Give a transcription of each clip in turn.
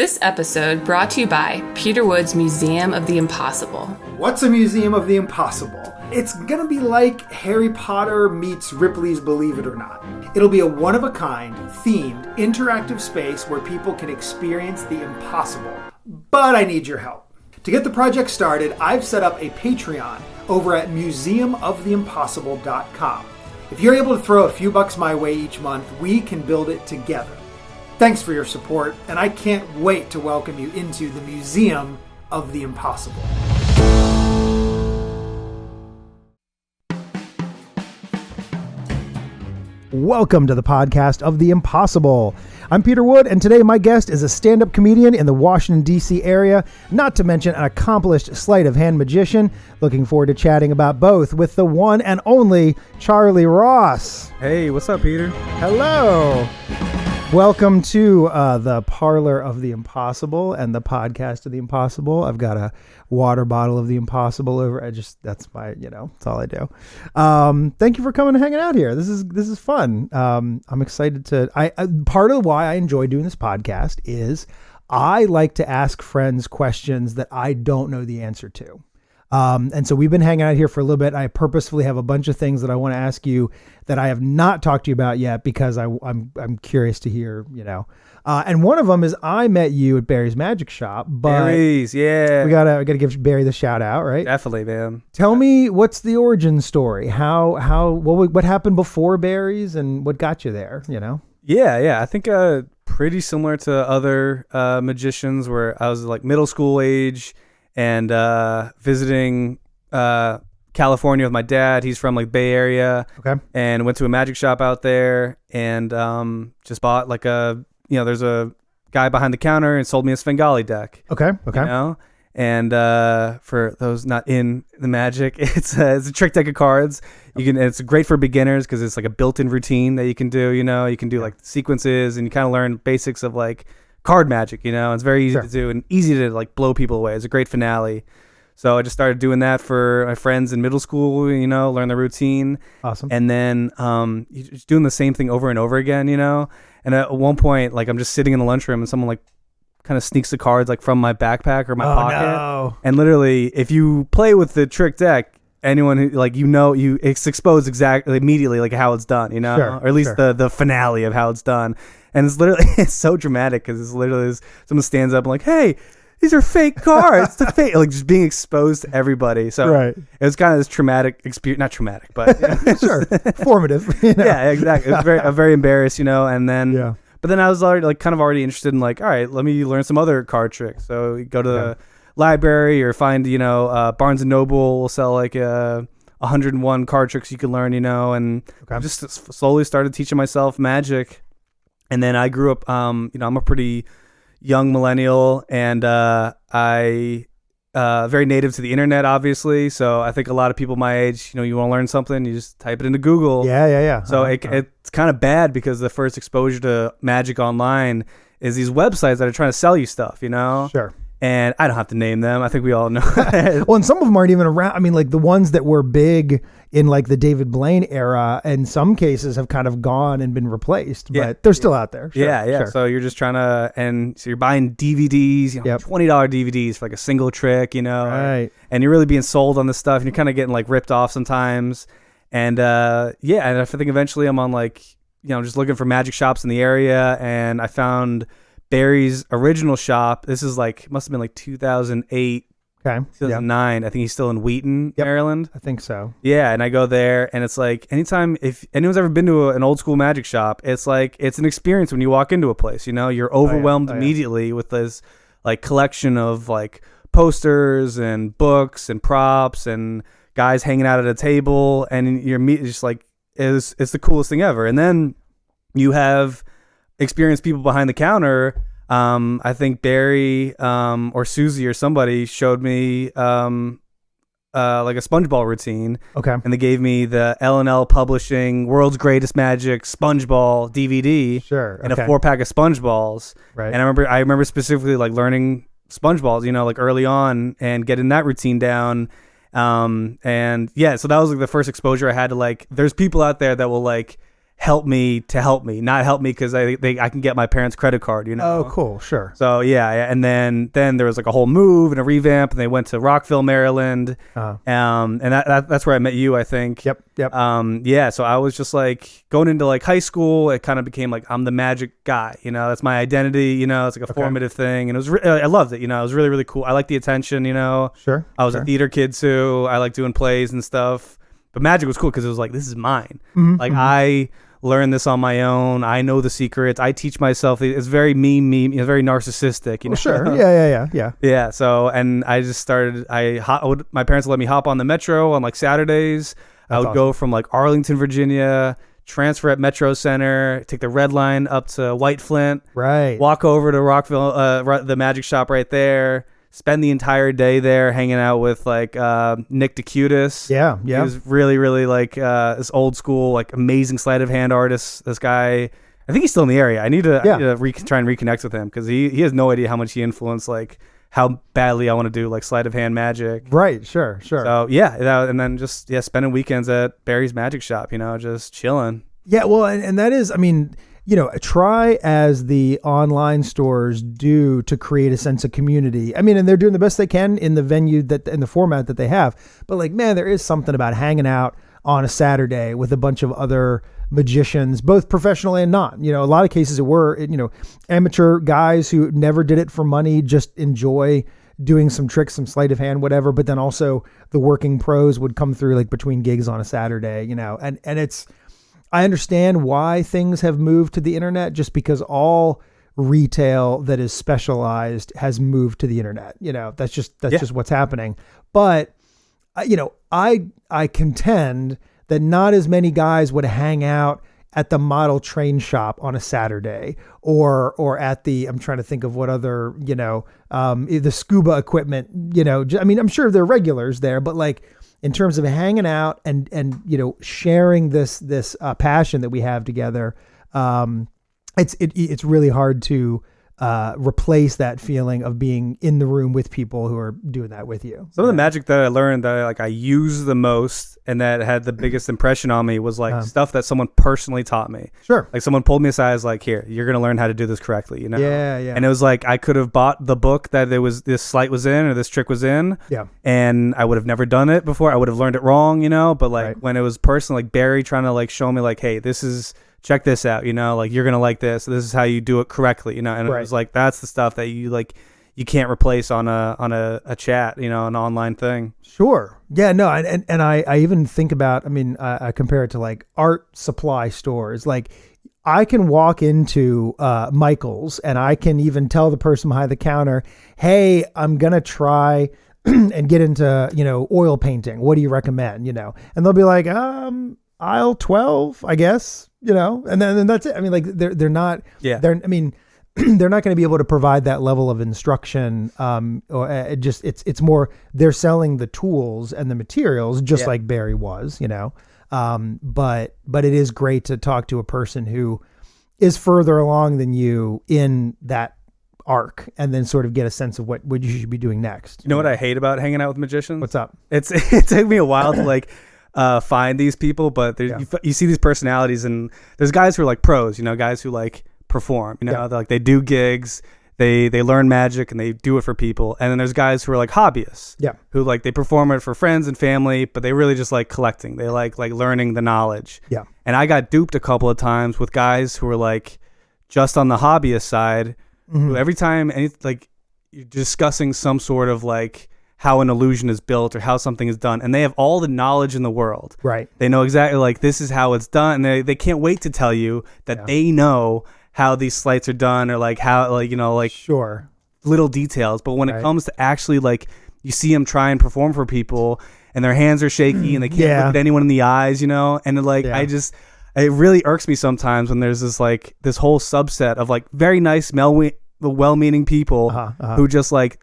This episode brought to you by Peter Wood's Museum of the Impossible. What's a Museum of the Impossible? It's gonna be like Harry Potter meets Ripley's Believe It or Not. It'll be a one-of-a-kind, themed, interactive space where people can experience the impossible. But I need your help. To get the project started, I've set up a Patreon over at museumoftheimpossible.com. If you're able to throw a few bucks my way each month, we can build it together. Thanks for your support, and I can't wait to welcome you into the Museum of the Impossible. Welcome to the podcast of The Impossible. I'm Peter Wood, and today my guest is a stand-up comedian in the Washington, D.C. area, not to mention an accomplished sleight of hand magician. Looking forward to chatting about both with the one and only Charlie Ross. Hey, what's up, Peter? Hello. Welcome to the Parlor of the Impossible and the podcast of the Impossible. I've got a water bottle of the Impossible over. That's my, that's all I do. Thank you for coming and hanging out here. This is fun. I'm excited to, part of why I enjoy doing this podcast is I like to ask friends questions that I don't know the answer to. And so we've been hanging out here for a little bit. I purposefully have a bunch of things that I want to ask you that I have not talked to you about yet because I'm curious to hear, and one of them is I met you at Barry's Magic Shop, but Barry's, yeah, we gotta give Barry the shout out, right? Definitely, man. Tell me, what's the origin story? What happened before Barry's and what got you there? Yeah. I think pretty similar to other magicians where I was like middle school age and visiting California with my dad. He's from like Bay Area. Okay. And went to a magic shop out there and just bought like there's a guy behind the counter and sold me a Svengali deck. Okay. And for those not in the magic, it's a trick deck of cards. It's great for beginners because it's like a built-in routine that you can do. You can do like sequences and you kind of learn basics of like card magic. It's very easy to do and easy to like blow people away. It's a great finale. So I just started doing that for my friends in middle school. Learn the routine. Awesome. And then you're just doing the same thing over and over again. And at one point, like I'm just sitting in the lunchroom and someone like kind of sneaks the cards like from my backpack or my pocket. No. And literally, if you play with the trick deck, anyone who it's exposed exactly immediately like how it's done, Sure, or at least the finale of how it's done. And it's literally it's so dramatic because it's literally someone stands up and like, hey, these are fake cards. It's fake, like just being exposed to everybody. So it was kind of this traumatic experience, not traumatic, but sure, formative. Yeah, exactly. It was very embarrassed, and then but then I was already already interested in like, all right, let me learn some other card tricks. So you go to the library or find Barnes and Noble will sell like 101 card tricks you can learn, and just slowly started teaching myself magic. And then I grew up, I'm a pretty young millennial, and I very native to the internet, obviously. So I think a lot of people my age, you want to learn something, you just type it into Google. Yeah. So it's kind of bad because the first exposure to magic online is these websites that are trying to sell you stuff, Sure. And I don't have to name them. I think we all know. Well, and some of them aren't even around. I mean, like the ones that were big in like the David Blaine era, in some cases have kind of gone and been replaced, but they're still out there. Sure, yeah. Sure. So you're just trying to, and so you're buying DVDs, $20 DVDs for like a single trick, Right. And you're really being sold on this stuff, and you're kind of getting like ripped off sometimes. And and I think eventually I'm on like, just looking for magic shops in the area, and I found Barry's original shop. This is must have been like 2008, 2009. I think he's still in Wheaton, Maryland. I think so. Yeah, and I go there, and it's like anytime, if anyone's ever been to an old school magic shop, it's like it's an experience when you walk into a place. You're overwhelmed immediately with this like collection of like posters and books and props and guys hanging out at a table, and you're just like it's the coolest thing ever. And then you have experienced people behind the counter. I think Barry or Susie or somebody showed me like a SpongeBall routine. Okay. And they gave me the L&L Publishing World's Greatest Magic SpongeBall DVD. Sure. And a 4-pack of SpongeBalls. Right. And I remember specifically like learning SpongeBalls, like early on and getting that routine down. So that was like the first exposure I had to like, there's people out there that will like help me, not help me because I can get my parents' credit card, you know? Oh, cool. Sure. So yeah, and then there was like a whole move and a revamp, and they went to Rockville, Maryland, and that's where I met you, I think. Yep. Yeah. So I was just like going into like high school. It kind of became like I'm the magic guy, you know. That's my identity, you know. It's like a formative thing, and it was I loved it, you know. It was really really cool. I liked the attention, you know. Sure. I was a theater kid too. I like doing plays and stuff. But magic was cool because it was like, this is mine. Like I learned this on my own. I know the secrets. I teach myself. It's very me. It's very narcissistic, you know. Sure. Yeah. Yeah. So, and I just started. My parents would let me hop on the metro on like Saturdays. I would go from like Arlington, Virginia, transfer at Metro Center, take the red line up to White Flint, right. walk over to Rockville, the magic shop right there. Spend the entire day there hanging out with like Nick DeCutis. Yeah. He was really, really like this old school, like amazing sleight of hand artist. This guy, I think he's still in the area. I need to try and reconnect with him because he has no idea how much he influenced like how badly I want to do like sleight of hand magic. Right. Sure. So yeah, and then just spending weekends at Barry's Magic Shop, you know, just chilling. Yeah. Well, and that is, I mean, you know, try as the online stores do to create a sense of community. I mean, and they're doing the best they can in the venue in the format that they have. But like, man, there is something about hanging out on a Saturday with a bunch of other magicians, both professional and not. You know, a lot of cases it were, you know, amateur guys who never did it for money, just enjoy doing some tricks, some sleight of hand, whatever. But then also the working pros would come through like between gigs on a Saturday, you know, and it's, I understand why things have moved to the internet, just because all retail that is specialized has moved to the internet. You know, that's just what's happening. But, you know, I contend that not as many guys would hang out at the model train shop on a Saturday or at the, I'm trying to think of what other, you know, the scuba equipment, you know, I mean, I'm sure there are regulars there, but like, in terms of hanging out and you know, sharing this passion that we have together, it's really hard to replace that feeling of being in the room with people who are doing that with you. Some of the magic that I learned that I use the most and that had the biggest impression on me was like stuff that someone personally taught me. Sure. Like someone pulled me aside, was like, here, you're going to learn how to do this correctly, you know? Yeah. And it was like, I could have bought the book that this sleight was in or this trick was in. Yeah. And I would have never done it before. I would have learned it wrong, you know? But like when it was personal, like Barry trying to like show me like, hey, check this out, you know, like you're going to like this. This is how you do it correctly, you know? And it was like, that's the stuff that you can't replace on a chat, you know, an online thing. Sure. Yeah, no. And I even think about, I mean, I compare it to like art supply stores. Like I can walk into Michael's and I can even tell the person behind the counter, hey, I'm going to try and get into, you know, oil painting. What do you recommend? You know, and they'll be like, aisle 12, I guess, you know, and then that's it. I mean, like they're not, I mean, they're not going to be able to provide that level of instruction. Or it's more, they're selling the tools and the materials just like Barry was, you know? But it is great to talk to a person who is further along than you in that arc and then sort of get a sense of what you should be doing next. You know what I hate about hanging out with magicians? What's up? It took me a while to like, find these people, but you see these personalities and there's guys who are like pros, you know, guys who like perform, you know, like they do gigs, they learn magic and they do it for people. And then there's guys who are like hobbyists, who like they perform it for friends and family, but they really just like collecting. They like learning the knowledge. Yeah. And I got duped a couple of times with guys who were like just on the hobbyist side, who every time like you're discussing some sort of like how an illusion is built or how something is done, and they have all the knowledge in the world. Right. They know exactly like this is how it's done, and they can't wait to tell you that they know how these sleights are done or like how, like, you know, like little details. But when it comes to actually like you see them try and perform for people and their hands are shaky and they can't look at anyone in the eyes, you know, and like it really irks me sometimes when there's this like this whole subset of like very nice well-meaning people who just like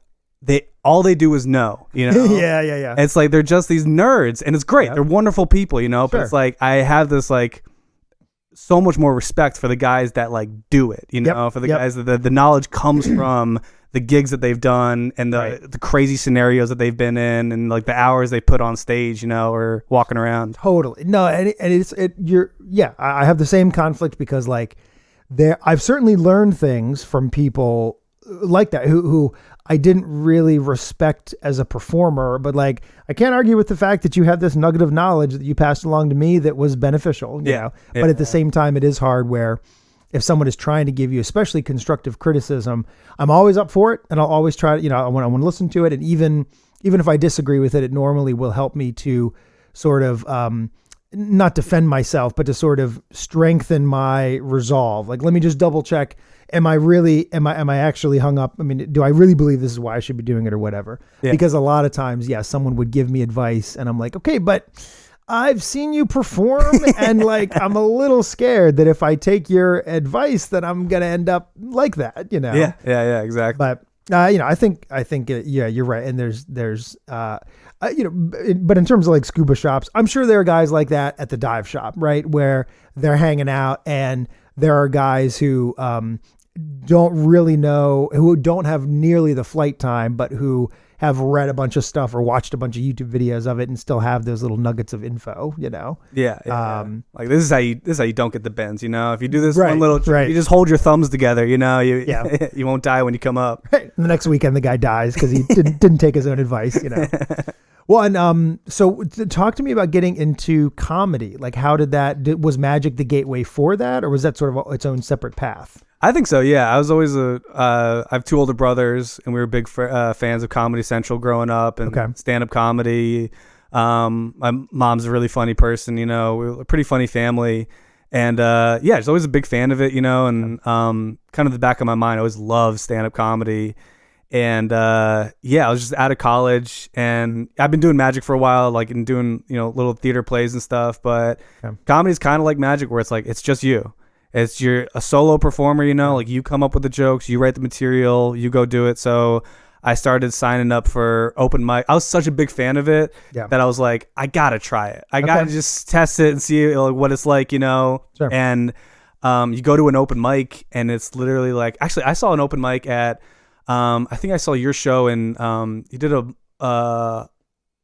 all they do is know, you know? Yeah. It's like they're just these nerds, and it's great. They're wonderful people, you know? But it's like I have this like so much more respect for the guys that like do it, you know? For the guys that the knowledge comes from the gigs that they've done and Right. the crazy scenarios that they've been in and like the hours they put on stage, you know, or walking around. Totally. No, and I have the same conflict because like I've certainly learned things from people like that who I didn't really respect as a performer, but like I can't argue with the fact that you have this nugget of knowledge that you passed along to me that was beneficial, you know. But at the same time, it is hard where if someone is trying to give you, especially constructive criticism, I'm always up for it, and I'll always try to, you know, I want to listen to it, and even if I disagree with it, it normally will help me to sort of not defend myself, but to sort of strengthen my resolve. Like, let me just double check. Am I actually hung up? I mean, do I really believe this is why I should be doing it or whatever? Yeah. Because a lot of times, someone would give me advice and I'm like, okay, but I've seen you perform and like, I'm a little scared that if I take your advice that I'm going to end up like that, you know? Yeah, exactly. But, you know, I think, you're right. And there's, you know, but in terms of like scuba shops, I'm sure there are guys like that at the dive shop, right? Where they're hanging out and there are guys who, don't really know, who don't have nearly the flight time, but who have read a bunch of stuff or watched a bunch of YouTube videos of it and still have those little nuggets of info, you know? Yeah. Like this is how you don't get the bends, you know? If you do this right, one little trick, right. You just hold your thumbs together, you know? You won't die when you come up. Right. And the next weekend the guy dies because he didn't take his own advice, you know? Well, and so talk to me about getting into comedy. Like, how did was magic the gateway for that, or was that sort of its own separate path? I think so. Yeah, I was always I have two older brothers, and we were big fans of Comedy Central growing up and stand-up comedy. My mom's a really funny person, you know. We're a pretty funny family, and just always a big fan of it, you know. And kind of the back of my mind, I always loved stand-up comedy. And I was just out of college, and I've been doing magic for a while, like and doing, you know, little theater plays and stuff. But comedy is kind of like magic, where it's like it's just you. You're a solo performer, you know, like you come up with the jokes, you write the material, you go do it. So I started signing up for open mic. I was such a big fan of it that I was like, I gotta try it. I gotta just test it and see like, what it's like, you know. Sure. And you go to an open mic, and it's literally like, actually, I saw an open mic at. I think I saw your show you did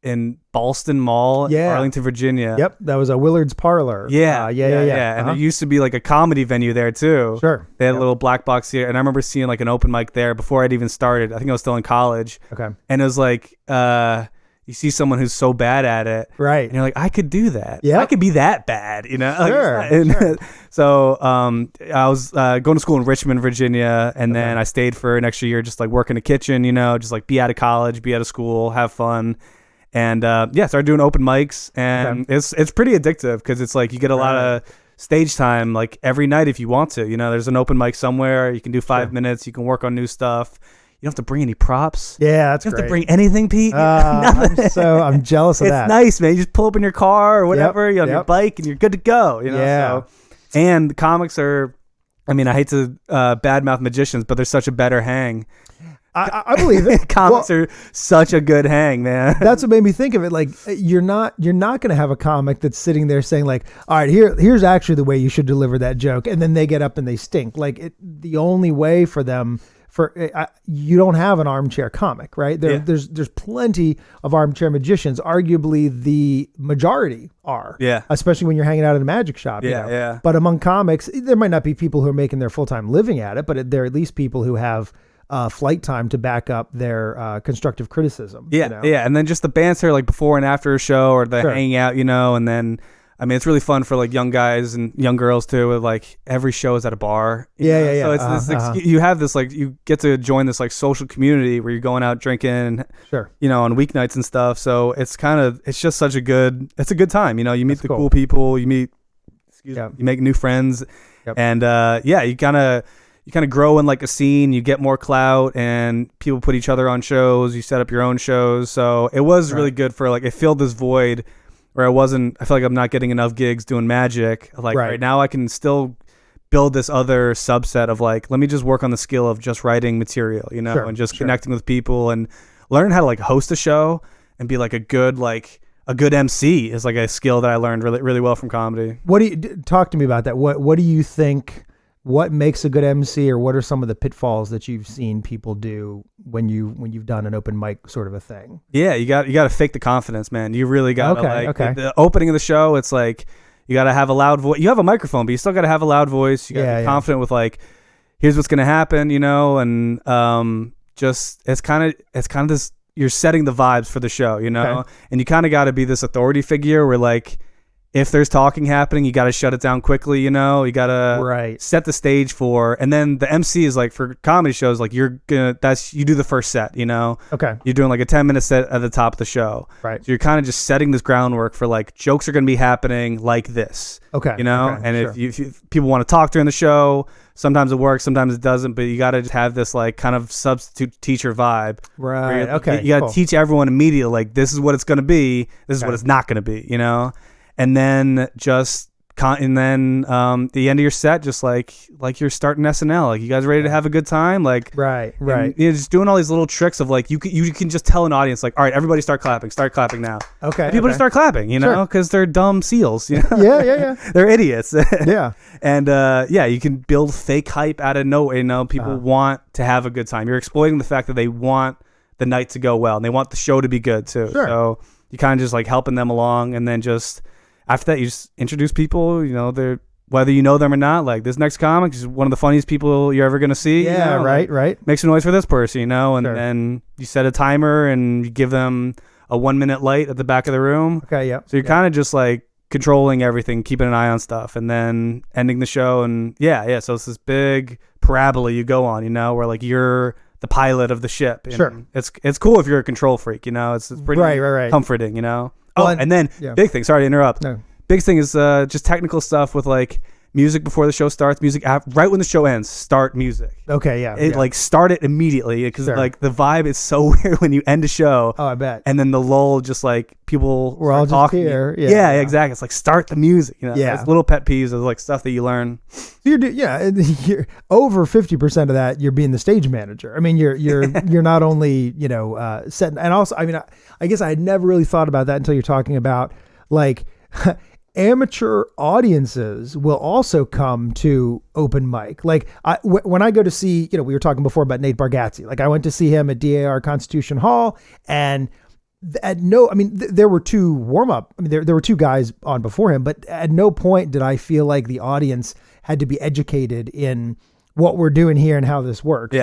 in Ballston Mall, Arlington, Virginia. Yep, that was a Willard's Parlor. Yeah. And there used to be like a comedy venue there too. Sure. They had a little black box here, and I remember seeing like an open mic there before I'd even started. I think I was still in college. Okay. And it was like, you see someone who's so bad at it, right? And you're like, I could do that. Yeah, I could be that bad, you know. Sure. So I was going to school in Richmond, Virginia, and then I stayed for an extra year, just like work in a kitchen, you know, just like be out of college, be out of school, have fun. And started doing open mics, and it's pretty addictive because it's like you get a lot of stage time like every night if you want to. You know, there's an open mic somewhere. You can do 5 minutes. You can work on new stuff. You don't have to bring any props. Yeah, that's great. You don't have to bring anything, Pete. I'm jealous of that. It's nice, man. You just pull up in your car or whatever, you're on your bike, and you're good to go. You know. Yeah. So, and the comics are, I mean, I hate to badmouth magicians, but they're such a better hang. I believe it. Comics are such a good hang, man. That's what made me think of it. Like you're not going to have a comic that's sitting there saying like, all right, here's actually the way you should deliver that joke, and then they get up and they stink. Like the only way for them you don't have an armchair comic, right? There's plenty of armchair magicians. Arguably, the majority are. Yeah. Especially when you're hanging out at a magic shop. Yeah, you know? yeah. But among comics, there might not be people who are making their full-time living at it, but there are at least people who have flight time to back up their constructive criticism. Yeah, you know? yeah, and then just the banter like before and after a show, or the hanging out, you know, and then I mean it's really fun for like young guys and young girls too. With like every show is at a bar. Yeah. So it's this, you have this like you get to join this like social community where you're going out drinking, you know, on weeknights and stuff. So it's just such a good time. You know, you meet the cool people, you meet, you make new friends, and you kind of grow in like a scene, you get more clout, and people put each other on shows, you set up your own shows. So it was really good for like, it filled this void where I feel like I'm not getting enough gigs doing magic. Like right now I can still build this other subset of like, let me just work on the skill of just writing material, you know, and just connecting with people and learn how to like host a show and be like a good MC is like a skill that I learned really, really well from comedy. What do you talk to me about that? What do you think what makes a good MC, or what are some of the pitfalls that you've seen people do when you've done an open mic sort of a thing? Yeah, you got to fake the confidence, man. You really got to the opening of the show. It's like you got to have a loud voice. You have a microphone, but you still got to have a loud voice. You got to be confident with like, here's what's gonna happen, and just it's kind of this. You're setting the vibes for the show, and you kind of got to be this authority figure where like, if there's talking happening, you got to shut it down quickly, you got to set the stage for, and then the MC is like, for comedy shows, like you do the first set, Okay. You're doing like a 10-minute set at the top of the show. Right. So you're kind of just setting this groundwork for like, jokes are going to be happening like this. Okay. And if people want to talk during the show, sometimes it works, sometimes it doesn't, but you got to have this like kind of substitute teacher vibe. Right. Okay. You got to teach everyone immediately, like, this is what it's going to be. This is what it's not going to be, And then the end of your set, just like you're starting SNL, like you guys ready to have a good time, like right, just doing all these little tricks of like you can just tell an audience like, all right, everybody start clapping now. Okay, people just start clapping, because they're dumb seals, yeah, they're idiots. Yeah, and you can build fake hype out of nowhere. People want to have a good time. You're exploiting the fact that they want the night to go well and they want the show to be good too. Sure. So you kind of just like helping them along, and then just after that, you just introduce people, they're, whether you know them or not, like this next comic is one of the funniest people you're ever going to see. Yeah, right. Make some noise for this person, and Sure. then you set a timer and you give them a 1-minute light at the back of the room. Okay, yeah. So you're kind of just like controlling everything, keeping an eye on stuff, and then ending the show. And so it's this big parabola you go on, where like you're the pilot of the ship. And sure. It's cool if you're a control freak, it's pretty right. comforting, Well, and then big thing, sorry to interrupt. No. Big thing is just technical stuff with like music before the show starts, music right when the show ends, start music. Okay, yeah. Like start it immediately, because Sure. like the vibe is so weird when you end a show. Oh, I bet. And then the lull, just like people We're all just talking. here. Yeah, exactly. It's like start the music. Yeah. It's little pet peeves of like stuff that you learn. You're over 50% of that. You're being the stage manager. I mean, you're not only setting, and also, I mean, I guess I had never really thought about that until you're talking about like. Amateur audiences will also come to open mic. Like when I go to see, we were talking before about Nate Bargatze. Like I went to see him at DAR Constitution Hall, and there were two warm up. I mean, there were two guys on before him, but at no point did I feel like the audience had to be educated in what we're doing here and how this works.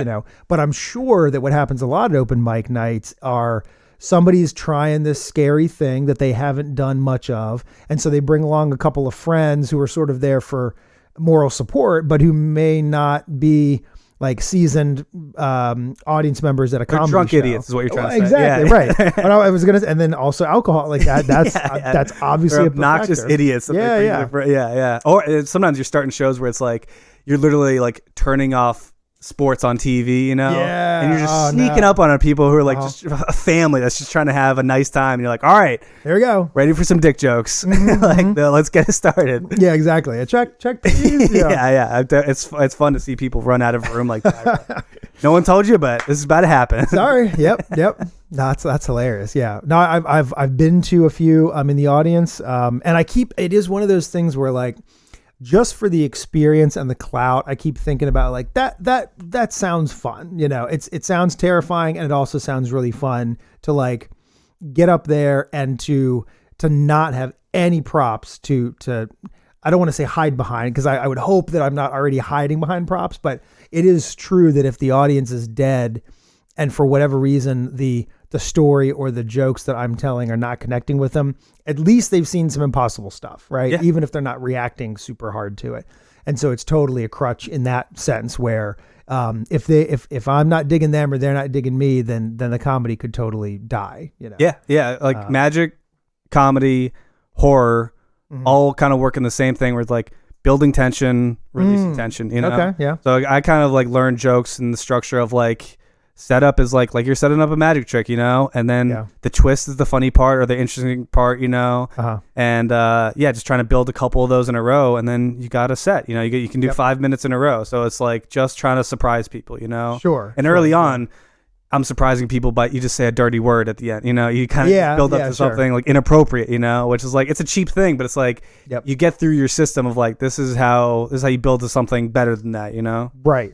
But I'm sure that what happens a lot at open mic nights are somebody's trying this scary thing that they haven't done much of. And so they bring along a couple of friends who are sort of there for moral support, but who may not be like seasoned audience members at a comedy drunk show. Idiots is what you're trying to say. Exactly, right. And I was and then also alcohol, like that. That's obviously they're obnoxious idiots. Yeah. Or sometimes you're starting shows where it's like you're literally like turning off sports on TV, yeah, and you're just sneaking up on people who are like just a family that's just trying to have a nice time, and you're like, all right, there we go, ready for some dick jokes. Let's get it started. Yeah, exactly. A check please. Yeah. It's fun to see people run out of a room like that. No one told you, but this is about to happen. Sorry. Yep. No, that's hilarious. Yeah. No, I've been to a few. I'm in the audience, and it is one of those things where like, just for the experience and the clout, I keep thinking about like that sounds fun. It sounds terrifying, and it also sounds really fun to like get up there and to not have any props to I don't want to say hide behind, because I would hope that I'm not already hiding behind props, but it is true that if the audience is dead and for whatever reason the story or the jokes that I'm telling are not connecting with them, at least they've seen some impossible stuff, right? Yeah. Even if they're not reacting super hard to it. And so it's totally a crutch in that sense where if I'm not digging them or they're not digging me, then the comedy could totally die. Yeah. Like magic, comedy, horror, all kind of work in the same thing where it's like building tension, releasing tension. Okay. Yeah. So I kind of like learned jokes in the structure of like, setup is like you're setting up a magic trick, and then the twist is the funny part or the interesting part, and just trying to build a couple of those in a row, and then you got a set, you can do 5 minutes in a row, so it's like just trying to surprise people, Sure. And early on, I'm surprising people, but you just say a dirty word at the end. You know, you kind of build up to something like inappropriate. You know, which is like it's a cheap thing, but it's like you get through your system of like this is how you build to something better than that. You know, right.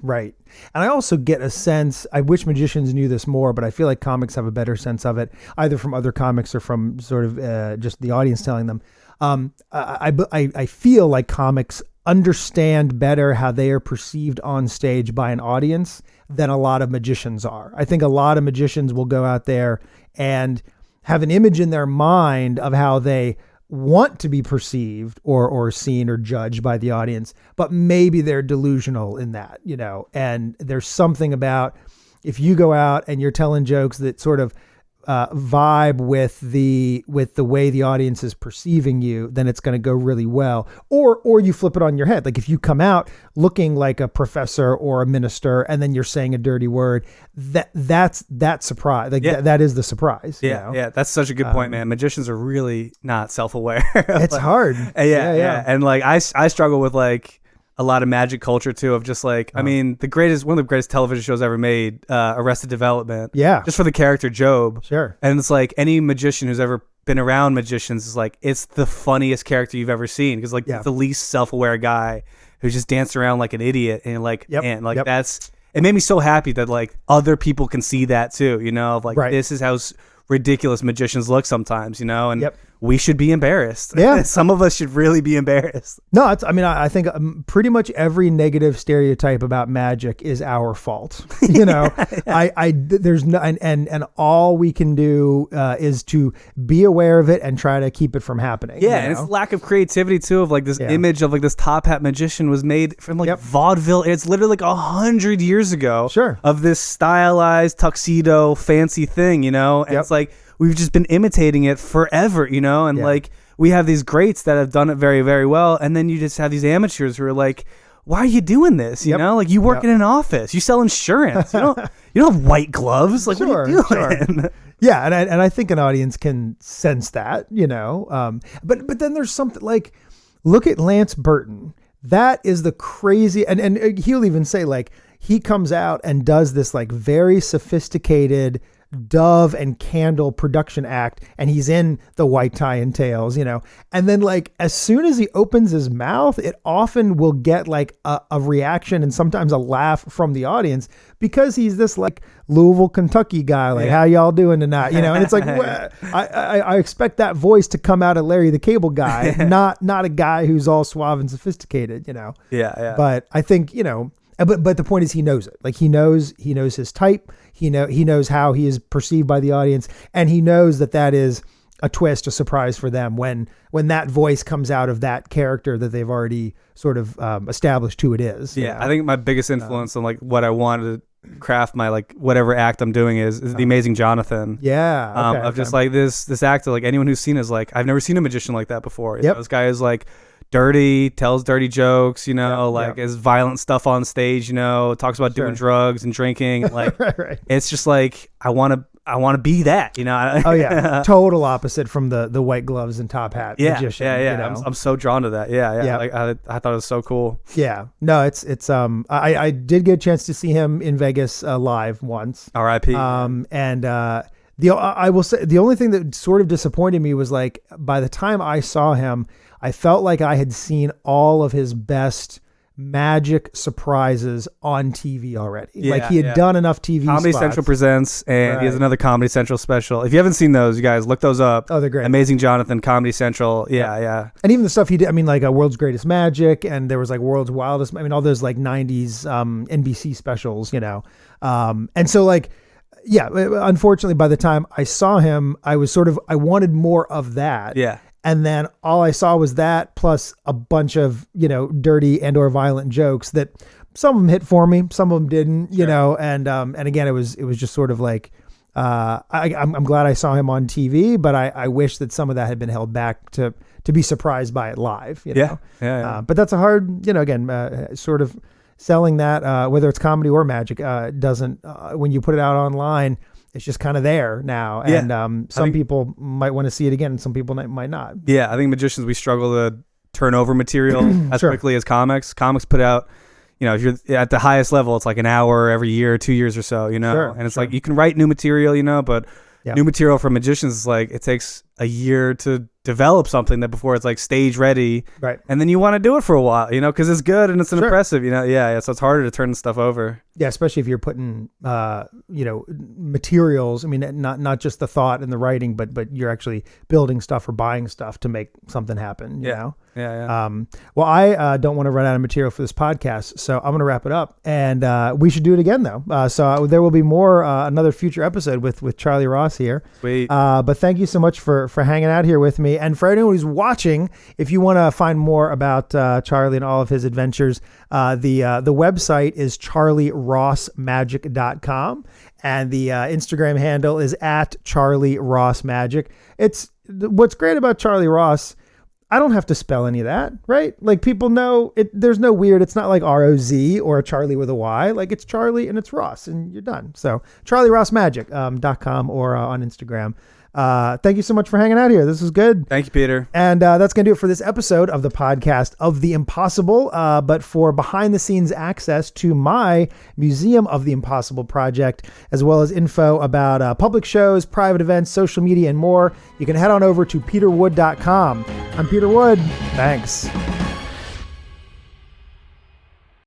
And I also get a sense. I wish magicians knew this more, but I feel like comics have a better sense of it, either from other comics or from sort of just the audience telling them. I feel like comics understand better how they are perceived on stage by an audience than a lot of magicians are. I think a lot of magicians will go out there and have an image in their mind of how they want to be perceived or seen or judged by the audience, but maybe they're delusional in that, you know, and there's something about if you go out and you're telling jokes that sort of vibe with the way the audience is perceiving you, then it's going to go really well. Or you flip it on your head. Like if you come out looking like a professor or a minister, and then you're saying a dirty word, that's surprise. Like that is the surprise. Yeah, you know? Yeah. That's such a good point, man. Magicians are really not self-aware. It's hard. Yeah. And like I struggle with like a lot of magic culture too, of just like, I mean, one of the greatest television shows ever made, Arrested Development. Yeah. Just for the character Job. Sure. And it's like any magician who's ever been around magicians is like, it's the funniest character you've ever seen. Cause like it's the least self-aware guy who just danced around like an idiot and like, and like that's, it made me so happy that like other people can see that too, you know, of like, this is how ridiculous magicians look sometimes, you know, and we should be embarrassed. Yeah. Some of us should really be embarrassed. No, I think pretty much every negative stereotype about magic is our fault. You know, there's no, and all we can do is to be aware of it and try to keep it from happening. Yeah. And it's lack of creativity too, of like this image of like this top hat magician was made from like vaudeville. It's literally like 100 years ago. Sure. Of this stylized tuxedo fancy thing, you know, and it's like, we've just been imitating it forever, you know, and like we have these greats that have done it very, very well. And then you just have these amateurs who are like, why are you doing this? You know, like you work in an office, you sell insurance, you don't have white gloves. Like, what are you doing? Sure. Yeah. And I think an audience can sense that, you know, but then there's something like, look at Lance Burton. That is the crazy, and he'll even say like, he comes out and does this like very sophisticated dove and candle production act, and he's in the white tie and tails, you know, and then like as soon as he opens his mouth, it often will get like a reaction and sometimes a laugh from the audience because he's this like Louisville, Kentucky guy, like how y'all doing tonight, you know, and it's like I expect that voice to come out of Larry the Cable Guy, not a guy who's all suave and sophisticated, you know. But I think, you know, but the point is he knows it. Like he knows his type. He knows how he is perceived by the audience, and he knows that is a twist, a surprise for them when that voice comes out of that character that they've already sort of established who it is. Yeah, you know? I think my biggest influence on like what I wanted to craft my like whatever act I'm doing is the Amazing Jonathan. Yeah, of just like this actor, like anyone who's seen is like, I've never seen a magician like that before. You know, this guy is like dirty, tells dirty jokes, you know, is violent stuff on stage, you know, talks about doing drugs and drinking. Like, it's just like, I want to be that, you know? Oh yeah. Total opposite from the white gloves and top hat magician. Yeah. You know? I'm so drawn to that. Yeah. Like, I thought it was so cool. Yeah. No, it's I did get a chance to see him in Vegas live once. R.I.P. I will say the only thing that sort of disappointed me was like by the time I saw him, I felt like I had seen all of his best magic surprises on TV already. Like he had done enough TV Comedy spots. Central presents, and he has another Comedy Central special. If you haven't seen those, you guys look those up. Oh, they're great. Amazing Jonathan, Comedy Central. Yeah. And even the stuff he did, I mean, like World's Greatest Magic, and there was like World's Wildest, I mean, all those like 90s NBC specials, you know. And so like, yeah, unfortunately, by the time I saw him, I wanted more of that. Yeah. And then all I saw was that plus a bunch of, you know, dirty and or violent jokes that some of them hit for me, some of them didn't, you know, and again, it was just sort of like, I'm glad I saw him on TV, but I wish that some of that had been held back to be surprised by it live, you know? Yeah. But that's a hard, you know, again, sort of selling that, whether it's comedy or magic, doesn't, when you put it out online, it's just kind of there now. And some people might want to see it again and some people might not. Yeah, I think magicians, we struggle to turn over material as quickly as comics. Comics put out, if you're at the highest level, it's like an hour every year, 2 years or so, Sure, and it's like you can write new material, but Yeah. new material for magicians is like it takes a year to develop something that before it's like stage ready, Right. and then you want to do it for a while, because it's good and it's Sure. impressive, yeah, so it's harder to turn stuff over. Yeah, especially if you're putting, materials. I mean, not just the thought and the writing, but you're actually building stuff or buying stuff to make something happen. You know. Yeah. Well, I don't want to run out of material for this podcast, so I'm going to wrap it up. And we should do it again, though. So there will be more, another future episode with Charlie Ross here. Sweet. But thank you so much for hanging out here with me. And for anyone who's watching, if you want to find more about Charlie and all of his adventures, the website is charlierossmagic.com. And the Instagram handle is @CharlieRossMagic. What's great about Charlie Ross, I don't have to spell any of that, right? Like people know it. There's no weird. It's not like ROZ or a Charlie with a Y. Like it's Charlie and it's Ross and you're done. So CharlieRossMagic.com or on Instagram. Thank you so much for hanging out here. This was good. Thank you, Peter. And that's going to do it for this episode of the podcast of the Impossible. But for behind the scenes access to my Museum of the Impossible project, as well as info about public shows, private events, social media, and more, you can head on over to peterwood.com. I'm Peter Wood. Thanks.